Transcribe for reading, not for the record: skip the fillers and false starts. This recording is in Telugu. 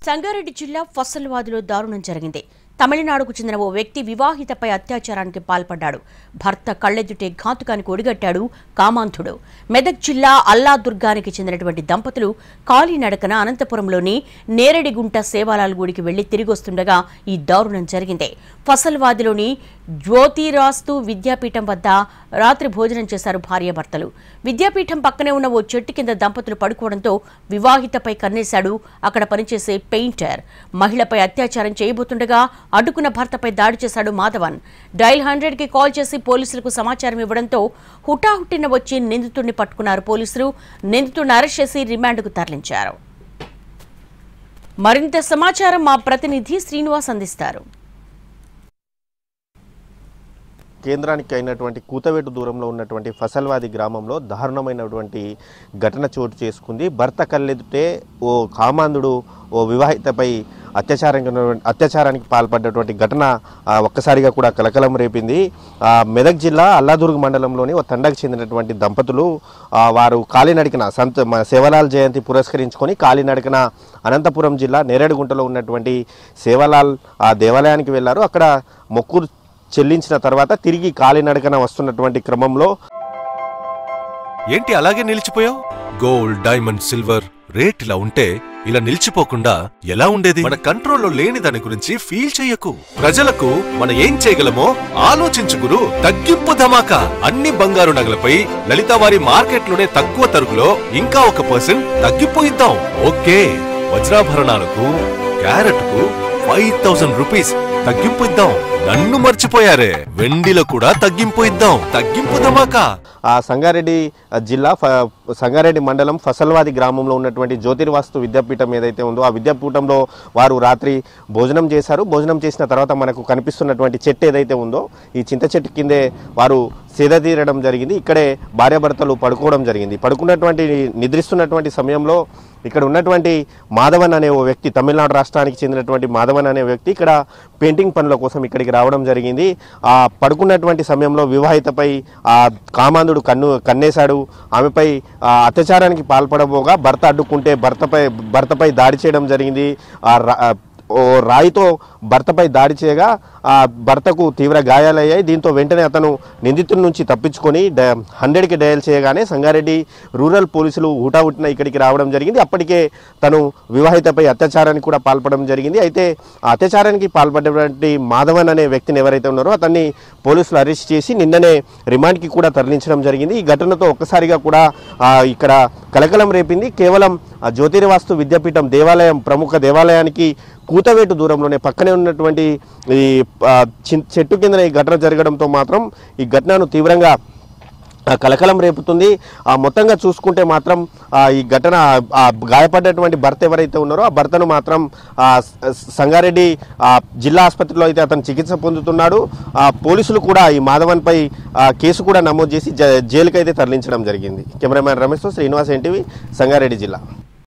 సంగారెడ్డి జిల్లా ఫసల్వాదిలో దారుణం జరిగింది. తమిళనాడుకు చెందిన ఓ వ్యక్తి వివాహితపై అత్యాచారానికి పాల్పడ్డాడు. భర్త కళ్లెదుటే ఘాతుకానికి ఒడిగట్టాడు కామాంధుడు. మెదక్ జిల్లా అల్లాదుర్గానికి చెందినటువంటి దంపతులు కాలినడకన అనంతపురంలోని నేరడిగుంట సేవాలాల్ గుడికి వెళ్లి తిరిగొస్తుండగా ఈ దారుణం జరిగింది. ఫసల్వాదిలోని జ్యోతిరాస్తు విద్యాపీఠం వద్ద రాత్రి భోజనం చేశారు భార్యాభర్తలు. విద్యాపీఠం పక్కనే ఉన్న ఓ చెట్టు కింద దంపతులు పడుకోవడంతో వివాహితపై కన్నేశాడు అక్కడ పనిచేసే పెయింటర్. మహిళపై అత్యాచారం చేయబోతుండగా అడ్డుకున్న భర్తపై దాడి చేశాడు మాధవన్. డయల్ 100కి కాల్ చేసి పోలీసులకు సమాచారం ఇవ్వడంతో హుటాహుటిన వచ్చి నిందితుడిని పట్టుకున్నారు పోలీసులు. నిందితుడిని అరెస్ట్ చేసి రిమాండ్కు తరలించారు. మరింత సమాచారం మా ప్రతినిధి శ్రీనివాస్ అందిస్తారు. కేంద్రానికి అయినటువంటి కూతవేటు దూరంలో ఉన్నటువంటి ఫసల్వాది గ్రామంలో దారుణమైనటువంటి ఘటన చోటు చేసుకుంది. భర్త కళ్ళెదుటే ఓ కామాంధుడు ఓ వివాహితపై అత్యాచారానికి పాల్పడ్డటువంటి ఘటన ఒక్కసారిగా కూడా కలకలం రేపింది. మెదక్ జిల్లా అల్లాదుర్గ్ మండలంలోని ఓ తండకు చెందినటువంటి దంపతులు వారు కాలినడకన సేవలాల్ జయంతి పురస్కరించుకొని కాలినడకన అనంతపురం జిల్లా నేరేడుగుంటలో ఉన్నటువంటి సేవలాల్ దేవాలయానికి వెళ్లారు. అక్కడ మొక్కు చెల్లించిన తర్వాత తిరిగి కాలినడకన వస్తున్నటువంటి క్రమంలో ఏంటి అలాగే నిలిచిపోయావు? గోల్డ్, డైమండ్, సిల్వర్ రేట్ ఇలా ఉంటే ఇలా నిలిచిపోకుండా ఎలా ఉండేది? మన కంట్రోల్లో లేని దాని గురించి ఫీల్ చెయ్యకు. ప్రజలకు మనం ఏం చేయగలమో ఆలోచించు గురు. తగ్గింపు ధమాకా. అన్ని బంగారు నగలపై లలితావారి మార్కెట్లోనే తక్కువ తరుగులో ఇంకా 1% తగ్గింపు ఇద్దాం. ఓకే, వజ్రాభరణాలకు క్యారెట్కు 5000 రూపీస్ తగ్గింపు ఇద్దాం. నన్ను మర్చిపోయారే, వెండిలో కూడా తగ్గింపు ఇద్దాం. తగ్గింపు ధమాకా. సంగారెడ్డి జిల్లా సంగారెడ్డి మండలం ఫసల్వాది గ్రామంలో ఉన్నటువంటి జ్యోతిర్వాస్తు విద్యాపీఠం ఏదైతే ఉందో ఆ విద్యాపీఠంలో వారు రాత్రి భోజనం చేశారు. భోజనం చేసిన తర్వాత మనకు కనిపిస్తున్నటువంటి చెట్టు ఏదైతే ఉందో ఈ చింత చెట్టు కిందే వారు సేద తీరడం జరిగింది. ఇక్కడే భార్యాభర్తలు పడుకోవడం జరిగింది. నిద్రిస్తున్నటువంటి సమయంలో ఇక్కడ ఉన్నటువంటి మాధవన్ అనే ఓ వ్యక్తి, తమిళనాడు రాష్ట్రానికి చెందినటువంటి మాధవన్ అనే వ్యక్తి ఇక్కడ పెయింటింగ్ పనుల కోసం ఇక్కడికి రావడం జరిగింది. పడుకున్నటువంటి సమయంలో వివాహితపై కామాంధుడు కన్నేశాడు. ఆమెపై అత్యాచారానికి పాల్పడబోగా భర్త అడ్డుకుంటే భర్తపై దాడి చేయడం జరిగింది. రాయితో భర్తపై దాడి చేయగా భర్తకు తీవ్ర గాయాలయ్యాయి. దీంతో వెంటనే అతను నిందితుల నుంచి తప్పించుకొని 100కి డయల్ చేయగానే సంగారెడ్డి రూరల్ పోలీసులు హుటాహుటిన ఇక్కడికి రావడం జరిగింది. అప్పటికే తను వివాహితపై అత్యాచారానికి కూడా పాల్పడడం జరిగింది. అయితే అత్యాచారానికి పాల్పడినటువంటి మాధవన్ అనే వ్యక్తిని ఎవరైతే ఉన్నారో అతన్ని పోలీసులు అరెస్ట్ చేసి నిన్ననే రిమాండ్కి కూడా తరలించడం జరిగింది. ఈ ఘటనతో ఒక్కసారిగా కూడా ఇక్కడ కలకలం రేపింది. కేవలం జ్యోతిర్వాస్తు విద్యాపీఠం దేవాలయం, ప్రముఖ దేవాలయానికి కూతవేటు దూరంలోనే పక్కనే ఉన్నటువంటి ఈ చెట్టు కింద ఈ ఘటన జరగడంతో మాత్రం ఈ ఘటనను తీవ్రంగా కలకలం రేపుతుంది. మొత్తంగా చూసుకుంటే మాత్రం ఈ ఘటన గాయపడ్డటువంటి భర్త ఎవరైతే ఉన్నారో ఆ భర్తను మాత్రం సంగారెడ్డి జిల్లా ఆసుపత్రిలో అయితే అతను చికిత్స పొందుతున్నాడు. పోలీసులు కూడా ఈ మాధవన్పై కేసు కూడా నమోదు చేసి జైలుకైతే తరలించడం జరిగింది. కెమెరామ్యాన్ రమేష్తో శ్రీనివాస్, ఎన్టీవీ, సంగారెడ్డి జిల్లా.